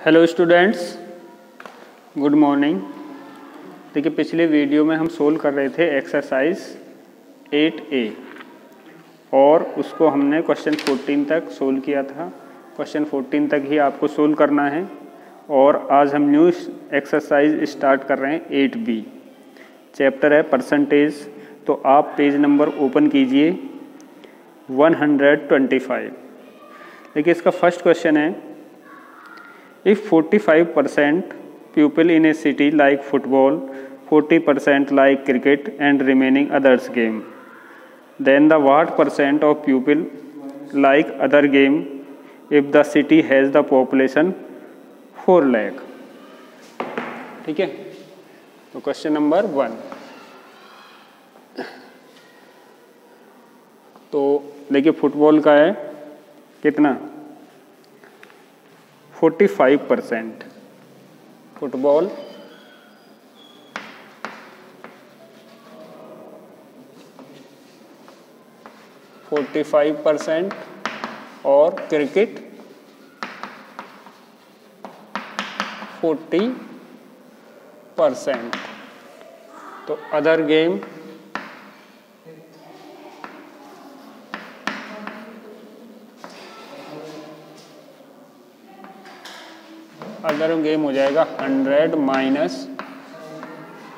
Hello students, good morning. देखिए पिछले video में हम सोल्व कर रहे थे एक्सरसाइज 8A और उसको हमने क्वेश्चन 14 तक सोल्व किया था। क्वेश्चन 14 तक ही आपको सोल्व करना है और आज हम न्यू एक्सरसाइज स्टार्ट कर रहे हैं 8B। चैप्टर है परसेंटेज। तो आप पेज नंबर ओपन कीजिए 125। देखिए इसका फर्स्ट क्वेश्चन है, if 45% people in a city like football, 40% like cricket and remaining others game, then the what percent of people like other game if the city has the population 4 lakh? ठीक है, तो question number 1। तो देखिए football का है कितना, 45%। Football 45% और cricket 40%। तो अदर गेम हो जाएगा 100 माइनस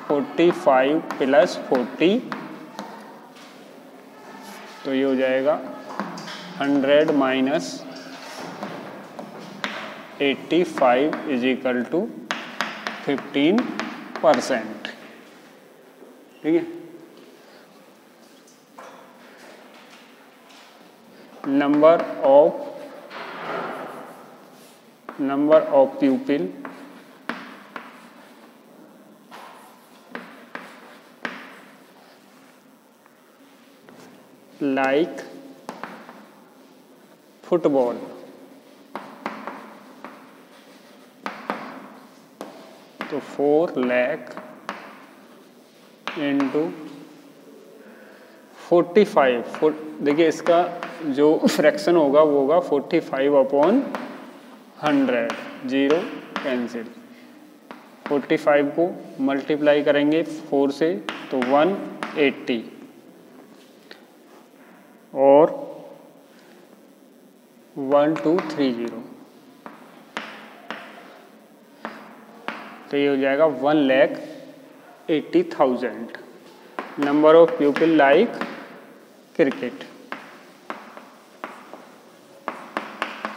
45 प्लस 40, तो ये हो जाएगा 100 माइनस 85 इज इक्वल टू 15%। ठीक है, number of pupil like football, तो 4 लाख इंटू 45। देखिए इसका जो फ्रैक्शन होगा वो होगा 45/100, जीरो कैंसिल। 45 को मल्टीप्लाई करेंगे 4 से तो 180 और 1230, तो ये हो जाएगा 1,80,000। Number of people like cricket,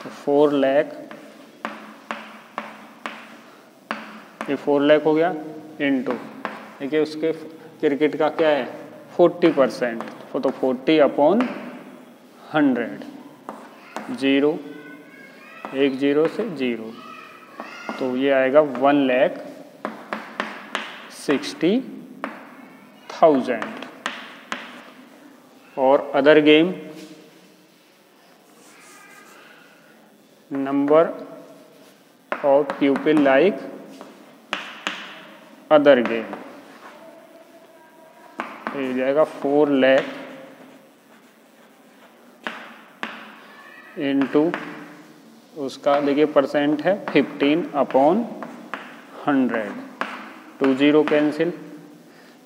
तो 4 लाख, ये 4 लाख हो गया इनटू, देखिए उसके क्रिकेट का क्या है 40%, तो 40/100, जीरो, एक जीरो से जीरो, तो ये आएगा 1,60,000। और other game, number of people like other game, ये हो जाएगा 4 लाख इंटू उसका देखिए परसेंट है 15/100, 2 जीरो कैंसिल,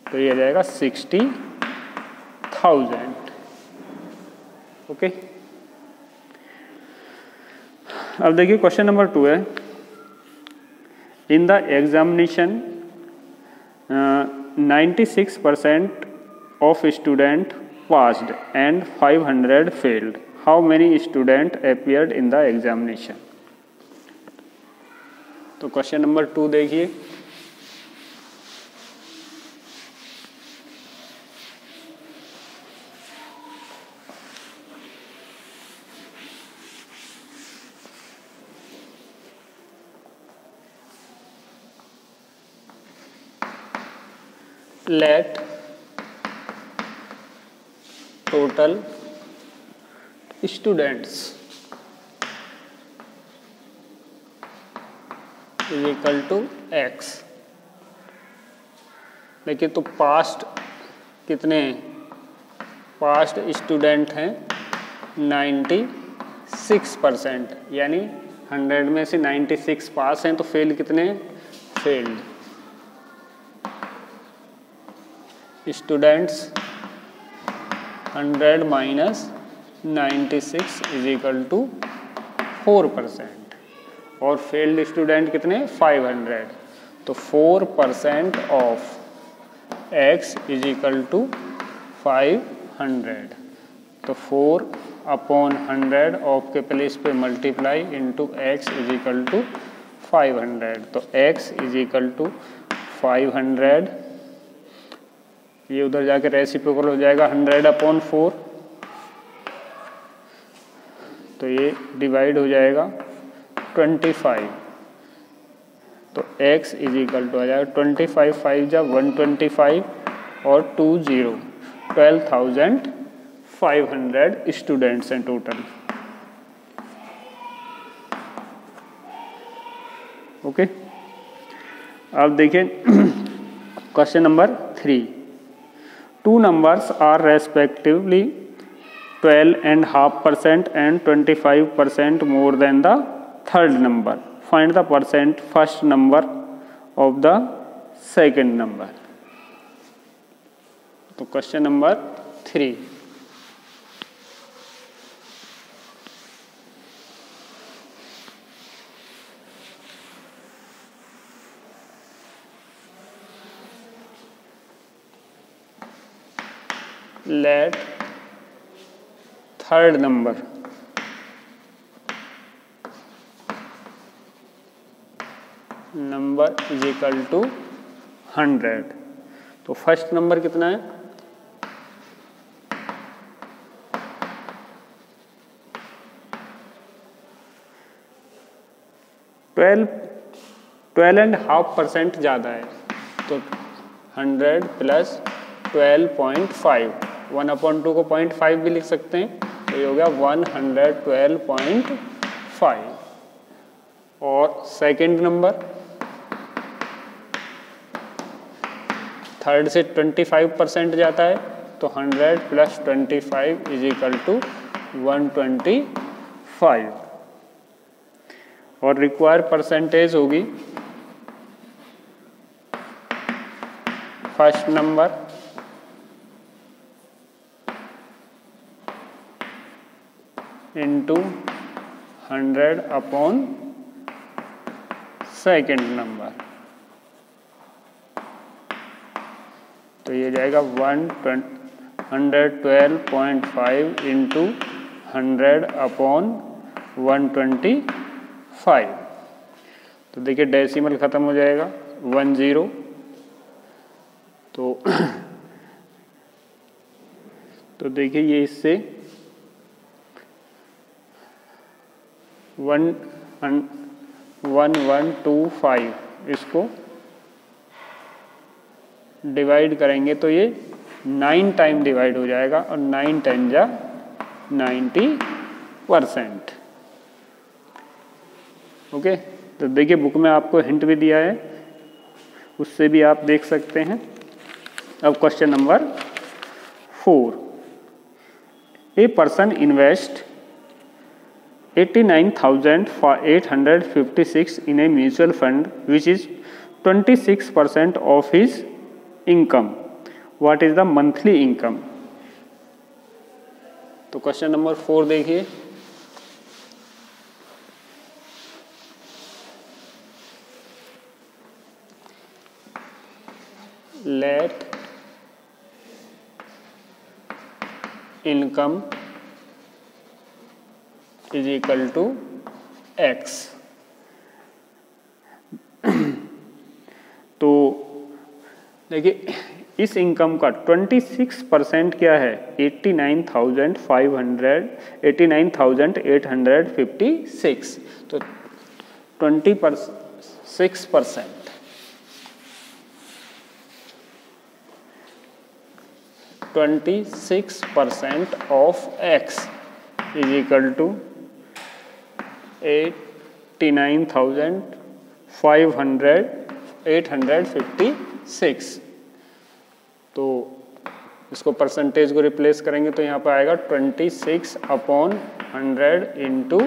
तो ये आ जाएगा 60,000। ओके, अब देखिए क्वेश्चन नंबर 2 है, in the examination 96% of student passed and 500 failed. How many student appeared in the examination? तो क्वेश्चन नंबर 2 देखिए, let total students is equal to x। देखिए तो पास्ट कितने हैं, पास्ट स्टूडेंट हैं 96%, यानी 100 में से 96 पास हैं, तो फेल कितने? Failed students 100 minus 96 is equal to 4%, और फेल्ड स्टूडेंट कितने? 500। तो 4% of x is equal to 500। तो 4/100 ऑफ के प्लेस पे multiply into x is equal to 500। तो x इज इक्वल टू 500, ये उधर जाके रेसिप्रोकल हो जाएगा 100/4, तो ये डिवाइड हो जाएगा 25। तो x इज इक्वल टू आ जाएगा 25 5 जा 125 और 2 0 12,500 स्टूडेंट्स हैं टोटल। ओके, अब देखिए question number 3। Two numbers are respectively 12.5% and 25% more than the third number. Find the percent first number of the second number. तो question number 3। Let third number is equal to 100। तो first number कितना है? 12.5% ज़्यादा है, तो 100 plus 12.5, 1/2 को 0.5 भी लिख सकते हैं, तो ये हो गया 112.5। और सेकंड नंबर थर्ड से 25% जाता है, तो 100 प्लस 25 इज इक्वल टू 125। और रिक्वायर परसेंटेज होगी first number into 100 / second number, तो ये जाएगा 112.5 इंटू 100/125। तो देखिए डेसिमल खत्म हो जाएगा 10, तो देखिए ये इससे 1125 इसको डिवाइड करेंगे तो ये 9 टाइम डिवाइड हो जाएगा, और 9 10 जा 90%। ओके, तो देखिए बुक में आपको हिंट भी दिया है, उससे भी आप देख सकते हैं। अब question number 4। A person invest 89,856 in a mutual fund which is 26% of his income. What is the monthly income? तो क्वेश्चन नंबर 4 देखिए, let income is equal to x। तो देखिए इस इनकम का 26% क्या है? 89,856। तो 26% 26% of x is equal to 89,856। तो इसको परसेंटेज को रिप्लेस करेंगे तो यहाँ पर आएगा 26/100 into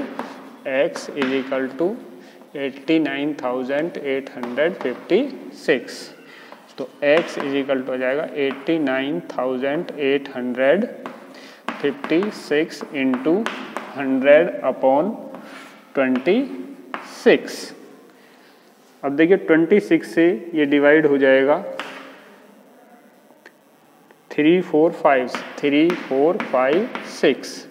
x is equal to 89,856। तो x इज इक्वल टू हो जाएगा 89,856 इंटू 100/26। अब देखिए 26 से ये डिवाइड हो जाएगा 3 4 5 6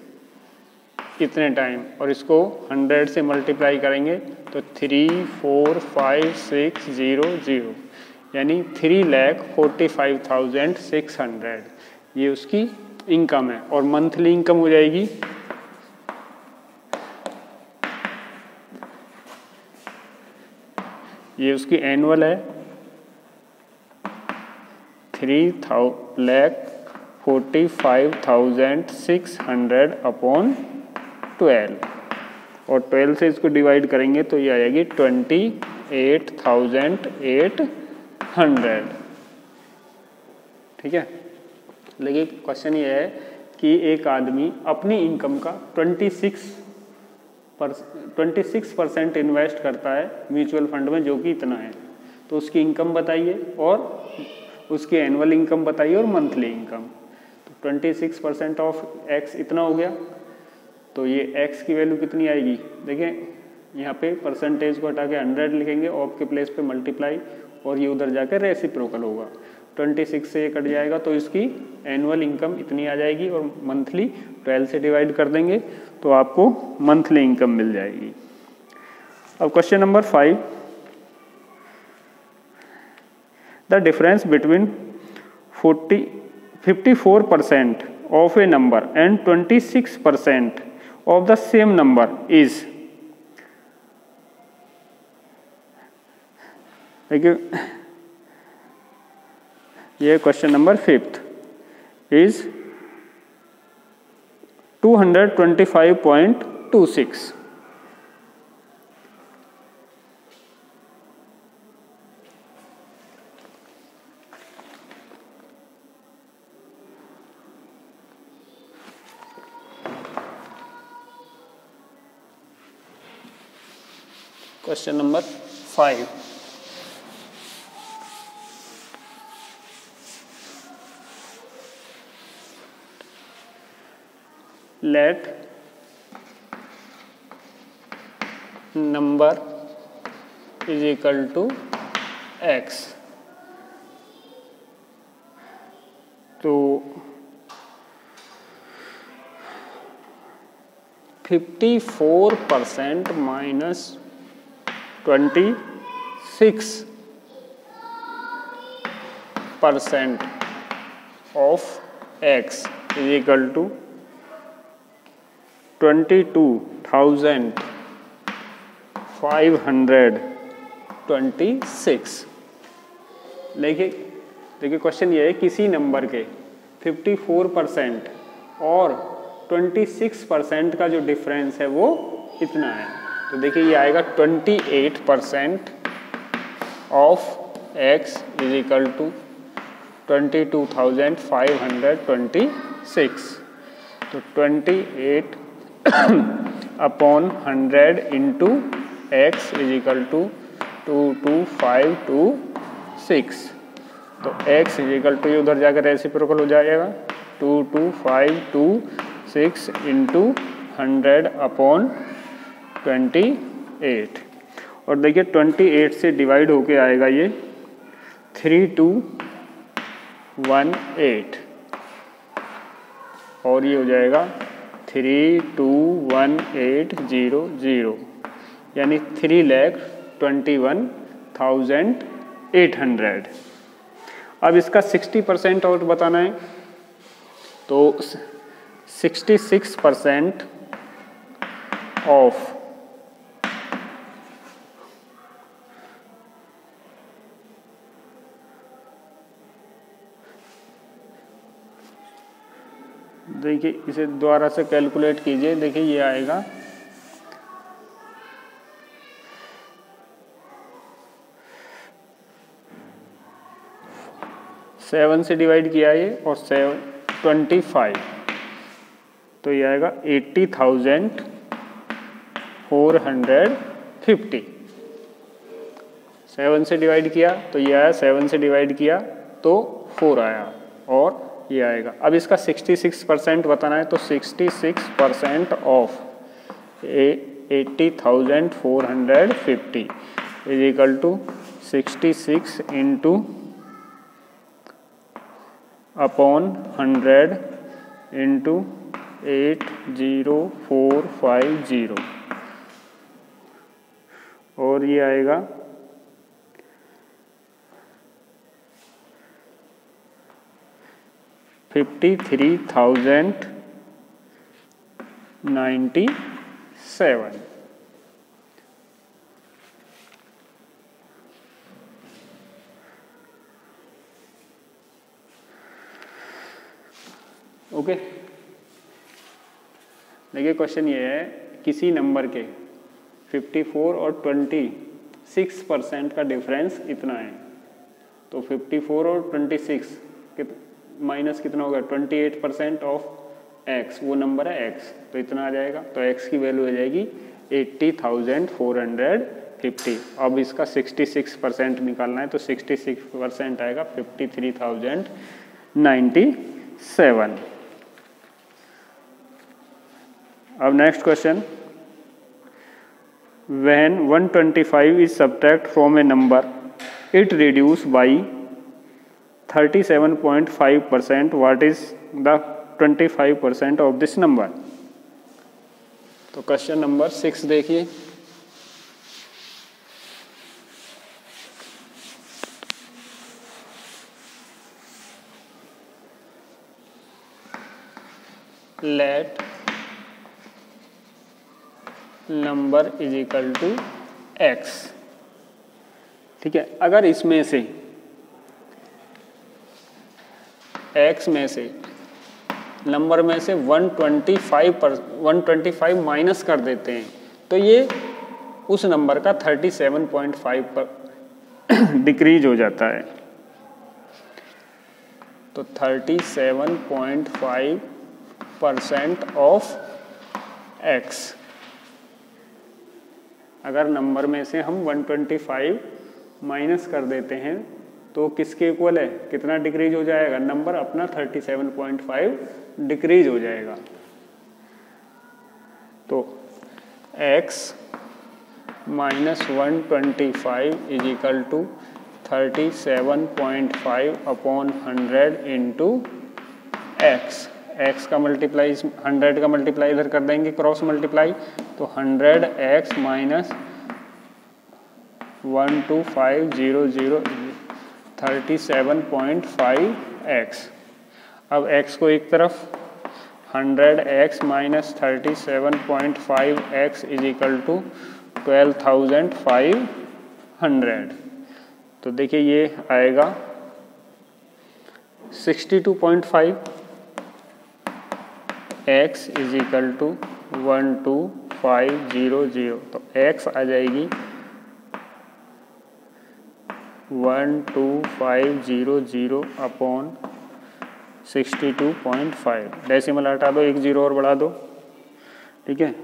इतने टाइम, और इसको 100 से मल्टीप्लाई करेंगे तो 345,600 यानी 3,45,600 ये उसकी इनकम है। और मंथली इनकम हो जाएगी ये उसकी एनुअल है 3,45,600/12 और 12 से इसको डिवाइड करेंगे तो ये आएगी 28,800। ठीक है, लेकिन क्वेश्चन ये है कि एक आदमी अपनी इनकम का 26% इन्वेस्ट करता है म्यूचुअल फंड में, जो कि इतना है, तो उसकी इनकम बताइए और उसकी एनुअल इनकम बताइए और मंथली इनकम। तो 26% ऑफ x इतना हो गया, तो ये x की वैल्यू कितनी आएगी, देखिए यहाँ पे परसेंटेज को हटा के 100 लिखेंगे, ऑफ के प्लेस पे मल्टीप्लाई, और ये उधर जाकर रेसिप्रोकल होगा। 26 से ये कट जाएगा तो इसकी एनुअल इनकम इतनी आ जाएगी, और मंथली 12 से डिवाइड कर देंगे तो आपको मंथली इनकम मिल जाएगी। अब question number 5, the difference between 54% of a number and 26% of the same number is, देखिए ये question number 5 is 225.26। Question number 5, let number is equal to x। तो 54% minus 26% of x is equal to 22,526। देखिए question ये है, किसी number के 54% और 26% का जो डिफरेंस है वो इतना है। तो देखिए ये आएगा 28% of x is equal to 22,526। तो 28/100 into x is equal to 22526। तो x इज इक्वल टू ये उधर जाकर रेसिप्रोकल हो जाएगा 22526 इंटू 100/28। और देखिए 28 से डिवाइड होके आएगा ये 3218, और ये हो जाएगा 321800 यानी 3,21,800। अब इसका 60% और बताना है, तो 66% ऑफ देखिए इसे दोबारा से कैलकुलेट कीजिए। देखिए ये आएगा 7 से डिवाइड किया ये, और 25, तो ये आएगा 80,000 450। 7 से डिवाइड किया तो ये आया, 7 से डिवाइड किया तो 4 आया और ये आएगा। अब इसका 66% बताना है तो 66% of 80,450 is equal to 66 into upon 100 into 80450 और ये आएगा 53,097। ओके, देखिए क्वेश्चन ये है, किसी नंबर के 54 और 26% का डिफरेंस इतना है। तो 54 और 26 माइनस कितना होगा, 28% ऑफ x, वो नंबर है x, तो इतना आ जाएगा। तो x की वैल्यू हो जाएगी 80,450। अब इसका 66% निकालना है तो 66% आएगा 53,097। अब next question, when 125 is subtract from a number it reduce by 37.5%, what is the 25% of this number? तो क्वेश्चन नंबर 6 देखिए, let number is equal to x। ठीक है, अगर इसमें से x में से नंबर में से 125 माइनस कर देते हैं तो ये उस नंबर का 37.5 पर डिक्रीज हो जाता है। तो 37.5% ऑफ x, अगर नंबर में से हम 125 माइनस कर देते हैं तो किसके इक्वल है, कितना डिक्रीज हो जाएगा, नंबर अपना 37.5 डिक्रीज हो जाएगा। तो x minus 125 is equal to 37.5 upon 100 into x. X का मल्टीप्लाई 100 का मल्टीप्लाई इधर कर देंगे, क्रॉस मल्टीप्लाई, तो 100x माइनस 12500 37.5x। अब x को एक तरफ, 100x minus 37.5x is equal to 12,500। तो देखिए ये आएगा 62.5, x इज इक्वल टू 12500। तो x आ जाएगी 12500 अपॉन 62.5। डेसिमल हटा दो, एक जीरो और बढ़ा दो, ठीक है,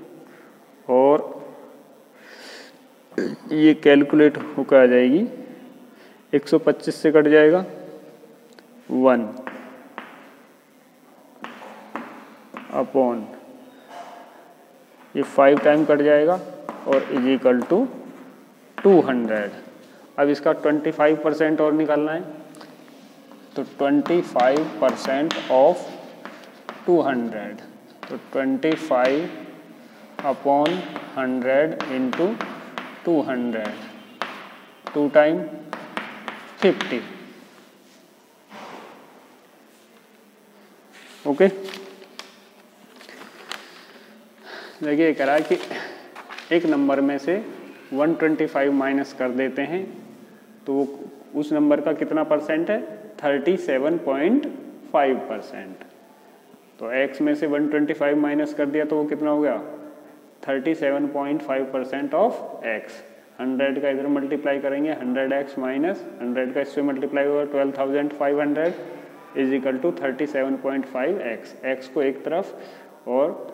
और ये कैलकुलेट होकर आ जाएगी 125 से कट जाएगा 1 अपॉन ये 5 टाइम कट जाएगा और इज इक्वल टू 200। अब इसका 25% और निकालना है तो 25% ऑफ 200, तो 25 अपॉन 100 इंटू 200, 2 टाइम 50। ओके, देखिए कह रहा है कि एक नंबर में से 125 माइनस कर देते हैं तो उस नंबर का कितना परसेंट है, 37.5%। तो x में से 125 माइनस कर दिया तो वो कितना हो गया, 37.5% ऑफ x। 100 का इधर मल्टीप्लाई करेंगे, 100x माइनस 100 का इससे मल्टीप्लाई होगा 12,500 is equal to 37.5x। x को एक तरफ और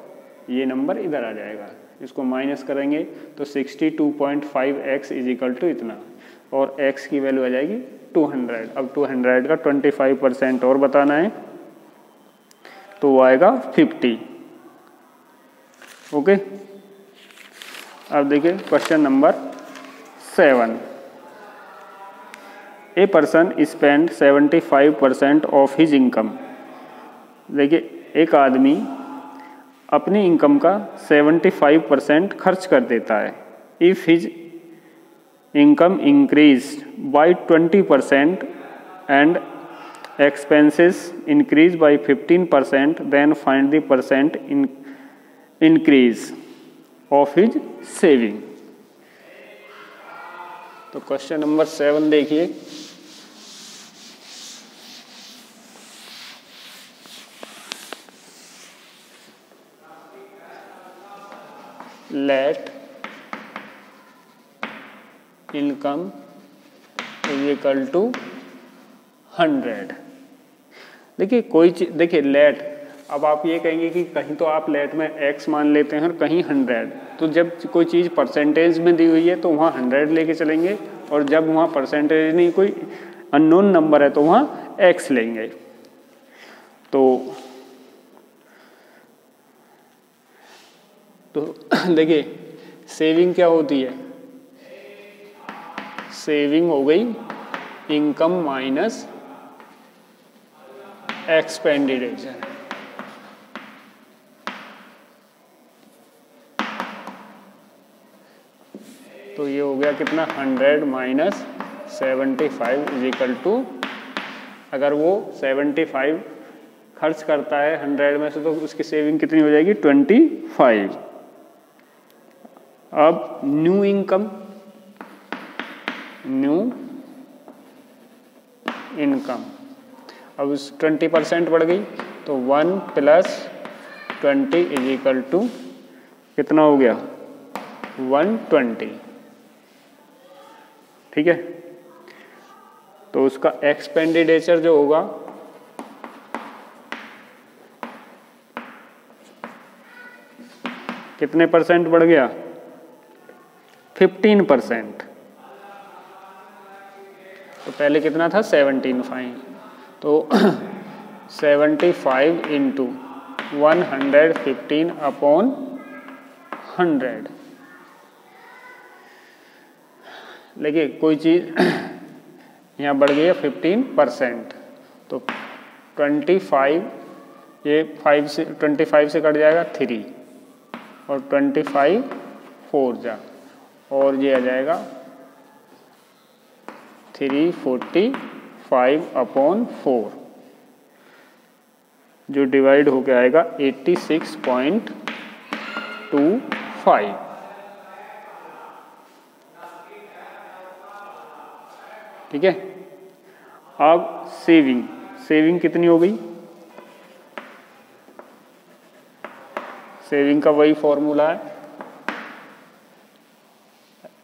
ये नंबर इधर आ जाएगा। इसको माइनस करेंगे तो 62.5x इज इक्वल टू इतना, और x की वैल्यू आ जाएगी 200। अब 200 का 25% और बताना है तो वो आएगा 50। ओके, अब देखिए question number 7। A person spend 75% of his income. देखिए एक आदमी अपनी इनकम का 75% खर्च कर देता है। If his income increase by 20% and expenses increase by 15%, then find the percent increase of his saving. तो क्वेश्चन नंबर 7 देखिए, let income is equal to 100। देखिए कोई चीज, देखिए लेट, अब आप ये कहेंगे कि कहीं तो आप लेट में x मान लेते हैं और कहीं 100, तो जब कोई चीज़ परसेंटेज में दी हुई है तो वहाँ 100 लेके चलेंगे, और जब वहाँ परसेंटेज नहीं, कोई अननोन नंबर है तो वहाँ x लेंगे। तो देखिए सेविंग क्या होती है, सेविंग हो गई इनकम माइनस एक्सपेंडिचर। तो ये हो गया कितना, 100 माइनस 75 इज इक्वल टू, अगर वो 75 खर्च करता है 100 में से तो उसकी सेविंग कितनी हो जाएगी, 25। अब न्यू इनकम, न्यू इनकम, अब उस 20% बढ़ गई तो 1 + 20 इज इक्वल टू कितना हो गया, 120। ठीक है, तो उसका एक्सपेंडिचर जो होगा कितने परसेंट बढ़ गया, 15%। तो पहले कितना था, 75, तो 75 इंटू 115 अपॉन 100। देखिए कोई चीज़ यहाँ बढ़ गई है 15%, तो 25, ये 25 से कट जाएगा 3, और 25 4 जा, और ये आ जाएगा 345 अपॉन 4, जो डिवाइड होके आएगा 86.25। ठीक है, अब सेविंग, सेविंग कितनी हो गई, सेविंग का वही फॉर्मूला है,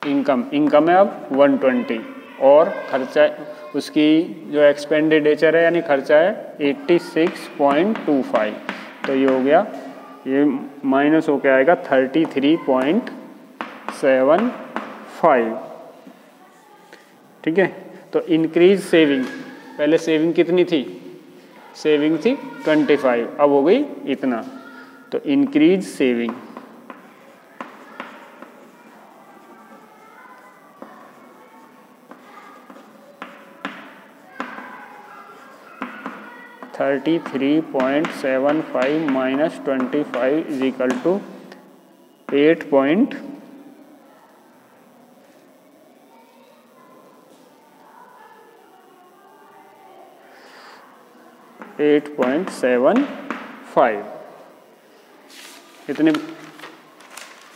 इनकम, इनकम है अब 120, और खर्चा उसकी जो एक्सपेंडिचर है यानी खर्चा है 86.25, तो ये हो गया, ये माइनस होके आएगा 33.75। ठीक है, तो इंक्रीज सेविंग, पहले सेविंग कितनी थी, सेविंग थी 25, अब हो गई इतना, तो increase saving, $33.75 minus 25 is equal to 8.75।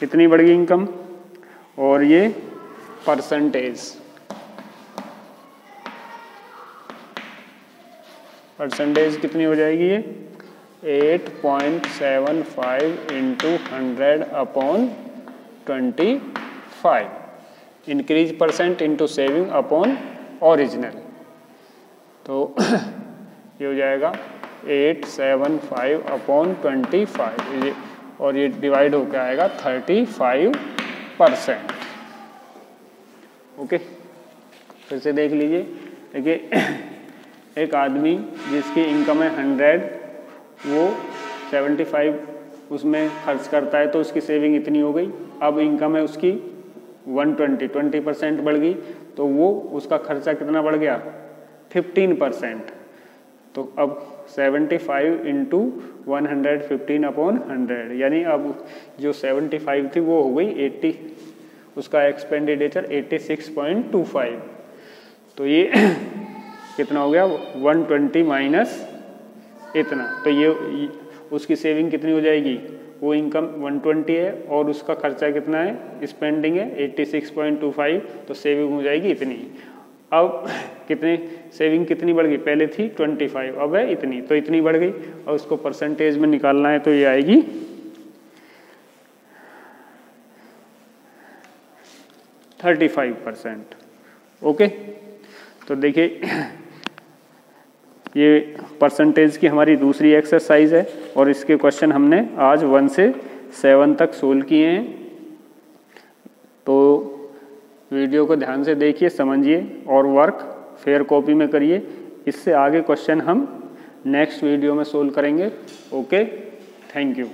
इतनी बढ़ गई इनकम, और ये परसेंटेज कितनी हो जाएगी, ये 8.75 into 100 upon 25, increase percent into saving upon original, तो ये हो जाएगा 875 अपॉन 25 और ये डिवाइड होकर आएगा 35%। ओके, फिर से देख लीजिए। देखिए एक आदमी जिसकी इनकम है 100, वो 75 उसमें खर्च करता है तो उसकी सेविंग इतनी हो गई। अब इनकम है उसकी 20% बढ़ गई तो वो उसका खर्चा कितना बढ़ गया 15%। तो अब 75 इंटू 115/100 यानी अब जो 75 थी वो हो गई 80, उसका एक्सपेंडिचर 86.25। तो ये कितना हो गया 120 माइनस इतना, तो ये उसकी सेविंग कितनी हो जाएगी, वो इनकम 120 है और उसका खर्चा कितना है स्पेंडिंग है 86.25, तो सेविंग हो जाएगी इतनी। अब कितने सेविंग कितनी बढ़ गई, पहले थी 25 अब है इतनी, तो इतनी बढ़ गई और उसको परसेंटेज में निकालना है तो ये आएगी 35%। ओके, तो देखिए ये परसेंटेज की हमारी दूसरी एक्सरसाइज है और इसके क्वेश्चन हमने आज 1 से 7 तक सोल्व किए हैं। तो वीडियो को ध्यान से देखिए, समझिए और वर्क फेयर कॉपी में करिए। इससे आगे क्वेश्चन हम नेक्स्ट वीडियो में सोल्व करेंगे। Okay, thank you.